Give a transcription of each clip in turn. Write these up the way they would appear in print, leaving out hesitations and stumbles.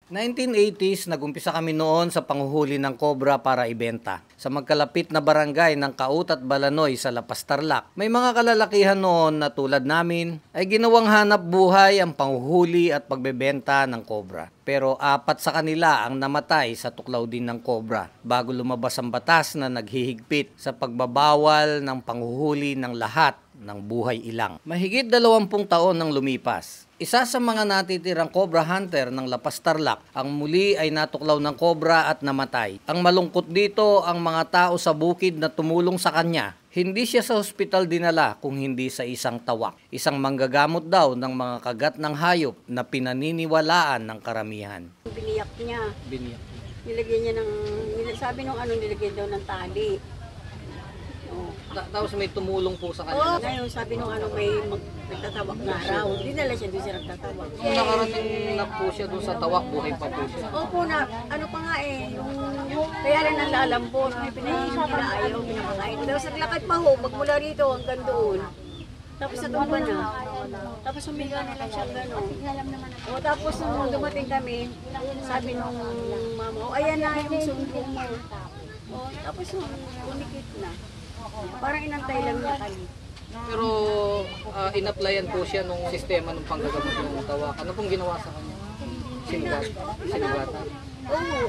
1980s, nagumpisa kami noon sa panghuhuli ng kobra para ibenta. Sa magkalapit na barangay ng Kaut at Balanoy sa Lapas Tarlac, may mga kalalakihan noon na tulad namin ay ginawang hanap buhay ang panghuhuli at pagbebenta ng kobra. Pero 4 sa kanila ang namatay sa tuklaw din ng kobra bago lumabas ang batas na naghihigpit sa pagbabawal ng panghuhuli ng lahat ng buhay ilang. Mahigit 20 taon nang lumipas. Isa sa mga natitirang cobra hunter ng Lapas Tarlac ang muli ay natuklaw ng cobra at namatay. Ang malungkot dito ang mga tao sa bukid na tumulong sa kanya. Hindi siya sa ospital dinala kung hindi sa isang tawak. Isang manggagamot daw ng mga kagat ng hayop na pinaniniwalaan ng karamihan. Biniyak niya. Biniyak. Nilagyan niya ng, sabi nung nilagyan daw ng tali. Tapos may tumulong po sa Oo, kanya. ngayon sabi nung may nagtatawak na araw. Dinala siya doon siya nagtatawak. Nung nakarating na po siya doon sa tawak, buhay pa po siya. Opo na, ano pa nga kaya rin ang lalambot, may pinahihingi na ayaw, pinapakain. Tapos naglakad pa ho, magmula rito hanggang doon. Tapos natumba na. Tapos humiga na lang siya gano'n. O tapos nung dumating kami, sabi nung mama, ayan na yung sundo mo. O tapos nung unikit na. Parang inantay lang niya kami. Pero in-applyan po siya nung sistema ng panggagamot ng tawak. Ano pong ginawa sa kanya? Sinugatan? Oo,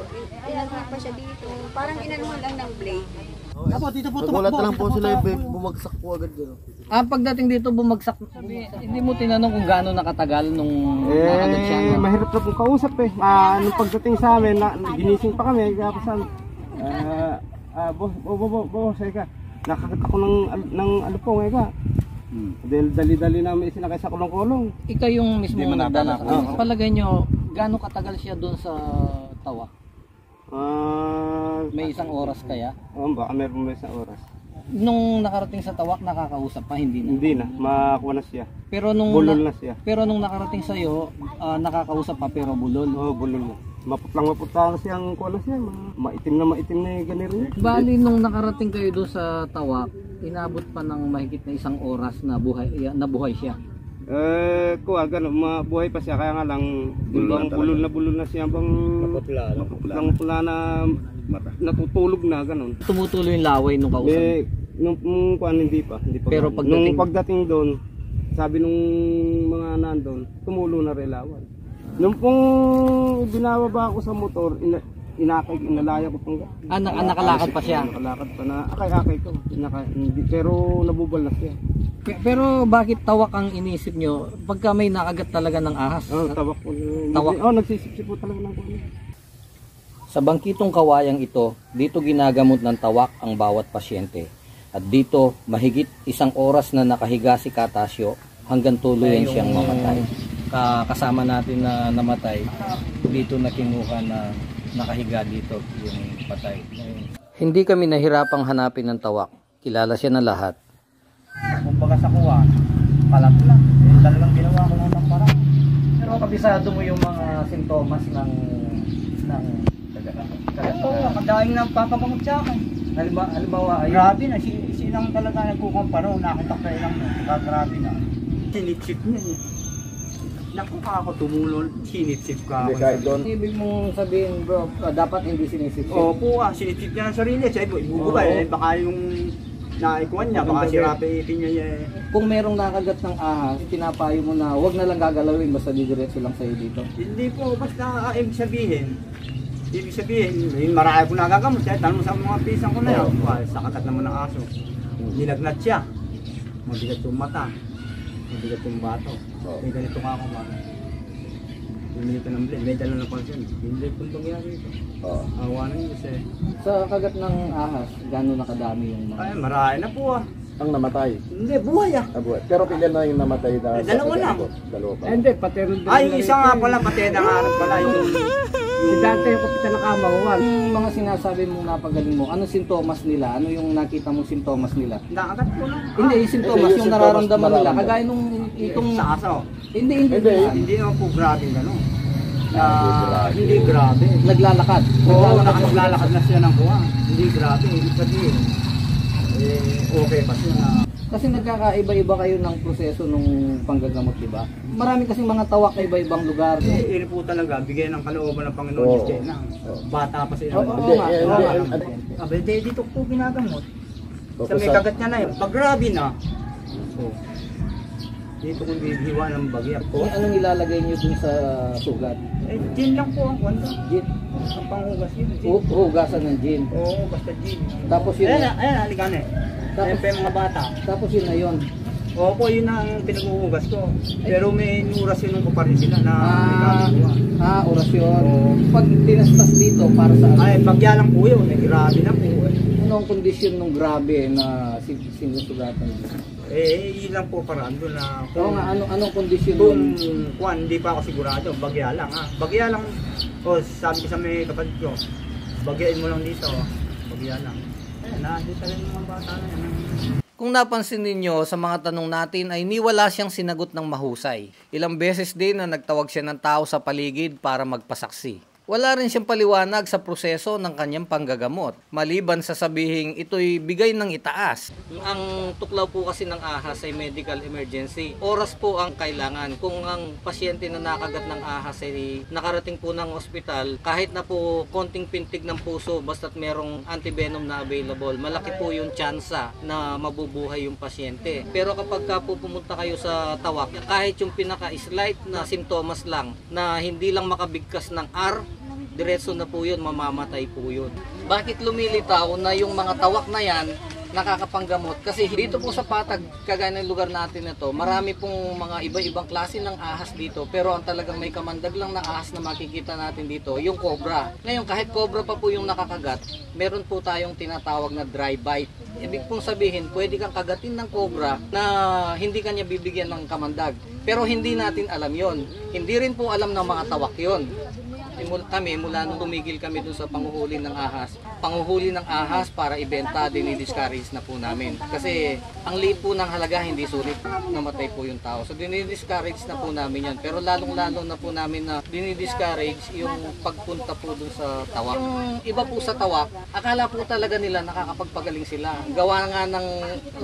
inanuhan pa siya dito. Parang inanuhan lang ng blade. Apo, dito po tumakbo. Nagulat lang po sila, bumagsak po agad gano'n. Pagdating dito bumagsak, hindi mo tinanong kung gaano nakatagal nung nakagad siya? Mahirap na pong kausap eh. Nung pagdating sa amin, ginising pa kami. Kapasan, boss, ka. Nakakita ko ng ano po ngayon ka. Dali-dali namin isinakay sa kulong-kulong. Ikaw yung mismo nagdala sa palagay nyo, gaano katagal siya doon sa tawa? May isang oras kaya? Baka meron may isang oras. Nung nakarating sa tawak, nakakausap pa, hindi na? Hindi na, makuha na siya. Pero nung bulol na siya. Pero nung nakarating sa'yo, nakakausap pa pero bulol? Oo, bulol na. Maputlang siyang kuha na siya. Maitim na ganito. Bali, nung nakarating kayo doon sa tawak, inabot pa ng mahigit na isang oras na buhay siya? Kuha, gano'n, mabuhay pa siya. Kaya nga lang, bulol na siya. Maputla na natutulog na, gano'n. Tumutuloy yung laway nung kausap? Nung kuha, hindi pa. Pero pagdating doon, sabi nung mga nandun, tumulo na rin lawan. Nung pong binababa ako sa motor, inalaya ko pang nakalakad pa siya? Nakalakad pa na, akay ko. Pero nabubal na siya. Pero bakit tawak ang inisip nyo pagka may nakagat talaga ng ahas? Tawak po. Nagsisipsip po talaga ng kuha. Sa bangkitong kawayang ito, dito ginagamot ng tawak ang bawat pasyente. At dito, mahigit 1 oras na nakahiga si Katasyo hanggang tuluyan siyang mamatay. Kasama natin na namatay, dito na kinuha na nakahiga dito yung patay. Hindi kami nahirapang hanapin ng tawak. Kilala siya na lahat. Kumbaga sa kuha, palat lang. Talagang ginawa ko ng parang. Pero kabisado mo yung mga sintomas ng Kadaing ng papabangot sa akin. halimbawa ay Grabe na, silang talaga nagkukumparo, nakita ko ilang grabe na. Sinitsip niya eh. Naku ka ako tumulol, sinitsip ka ako. ibig mong sabihin bro, dapat hindi sinisip. Opo sinitsip niya ng sarili. Siya ibubugay, baka yung naikuhan niya, baka si Rapi niya eh. Kung merong nakagat ng ahas, pinapayo mo na wag na lang gagalawin, basta didiretso lang sa'yo dito. Hindi po, basta ibig sabihin, marami ko nagagamot siya. Tanong mo sa mga pisang ko na yan. Sa kagat naman ng aso. Nilagnat siya. Mabigat yung mata. Mabigat yung bato. May ganito nga ako mga. Bumili ka ng blend. May dala na pansin. Hindi po itong ginagawa ito. Awa na yun kasi. Sa kagat ng ahas, gano'n nakadami yung mga... Ay, marami na po Ang namatay? Hindi, buhay Buhay. Pero pila na yung namatay na dalawa lang. Dalawa pa. Hindi, patero din. Ay, yung isa nga pala, patero nga pala yung... Si Dante yung kapitan ng Kamawan. Yung mga sinasabi mong napagaling mo, anong sintomas nila? Ano yung nakita mong sintomas nila? Nakagat po na. Hindi, yung sintomas, yung nararamdaman nila. Kagaya nung itong... Sa aso. Hindi. Hindi naman po grabe gano'n. Hindi grabe. Naglalakad. Oo, naglalakad na siya ng kuha. Hindi grabe, hindi pa din. Okay pa siya. Kasi nagkakaiba-iba kayo ng proseso nung panggagamot, di ba? Marami kasing mga tawak sa iba-ibang lugar. Iri po talaga, bigay ng kalooban ng Panginoon Oo. Diyos kayo na. Bata pa sila. Oo, Hindi, nga. hindi, Sabi, dito po ginagamot. Sa may Sa- kagat niya na yun. Pag grabe na, dito kung bibihiwa ng bagya po. Anong ilalagay niyo dun sa sugat? Gin lang po ang kwento. Gin. Ang panghugas yun. Gin. Hugasan ng gin. Oo, basta gin. Tapos yun, Ayan, halika na eh. Ayan pa yung mga bata. tapos yun na yun. Opo, yun ang pinaghuhugas ko. Pero may orasyon ko pa rin sila na Orasyon. Oo. Pag tinastas dito, para sa Ay, bagya lang po yun. Grabe na po. Anong kondisyon nung grabe na sinusugatan dito? Yun lang po paraan doon na Oo nga, anong kondisyon kung nun? hindi pa ako sigurado, bagya lang ha. Bagya lang. O, sabi ko sa may kapatid ko, bagyain mo lang dito. Bagya lang. Nakita rin yung mga bata na yan. Kung napansin ninyo sa mga tanong natin ay niwala siyang sinagot ng mahusay. Ilang beses din na nagtawag siya ng tao sa paligid para magpasaksi. Wala rin siyang paliwanag sa proseso ng kanyang panggagamot. Maliban sa sabihing ito'y bigay ng itaas. Ang tuklaw po kasi ng ahas ay medical emergency. Oras po ang kailangan. Kung ang pasyente na nakagat ng ahas ay nakarating po ng ospital, kahit na po konting pintig ng puso basta't merong antivenom na available, malaki po yung tsansa na mabubuhay yung pasyente. Pero kapag ka po pumunta kayo sa tawak, kahit yung pinaka-slight na simptomas lang, na hindi lang makabigkas ng R, diretso na po yun, mamamatay po yun. Bakit lumilitaw na yung mga tawak na yan nakakapanggamot? Kasi dito po sa Patag, kagaya ng lugar natin na to, marami pong mga iba-ibang klase ng ahas dito, pero ang talagang may kamandag lang na ahas na makikita natin dito, yung cobra. Ngayon, kahit cobra pa po yung nakakagat, meron po tayong tinatawag na dry bite. Ibig pong sabihin, pwede kang kagatin ng cobra na hindi kanya bibigyan ng kamandag. Pero hindi natin alam yon. Hindi rin po alam ng mga tawak yon. Kami, mula nung tumigil kami dun sa panguhuli ng ahas para ibenta, dinidiscourage na po namin. Kasi ang liit po ng halaga, hindi sulit, namatay po yung tao. So dinidiscourage na po namin yan. Pero lalong-lalo na po namin na dinidiscourage yung pagpunta po dun sa tawak. Yung iba po sa tawak, akala po talaga nila nakakapagpagaling sila. Gawa nga ng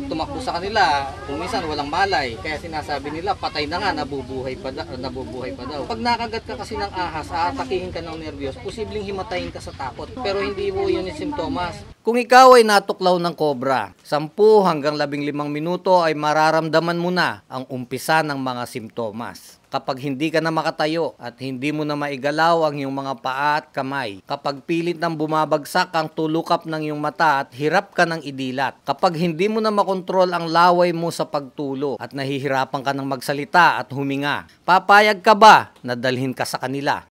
tumakbo sa kanila, kung minsan walang malay. Kaya sinasabi nila, patay na nga, nabubuhay pa daw. Pag nakagat ka kasi ng ahas, aatakihin ka ng nervyos, posibleng himatayin ka sa takot. Pero hindi po yun yung simptomas. Kung ikaw ay natuklaw ng cobra, 10 hanggang 15 minuto ay mararamdaman mo na ang umpisa ng mga simptomas. Kapag hindi ka na makatayo at hindi mo na maigalaw ang iyong mga paa at kamay, kapag pilit nang bumabagsak ang tulukap ng iyong mata at hirap ka ng idilat, kapag hindi mo na makontrol ang laway mo sa pagtulo at nahihirapan ka ng magsalita at huminga, papayag ka ba na dalhin ka sa kanila?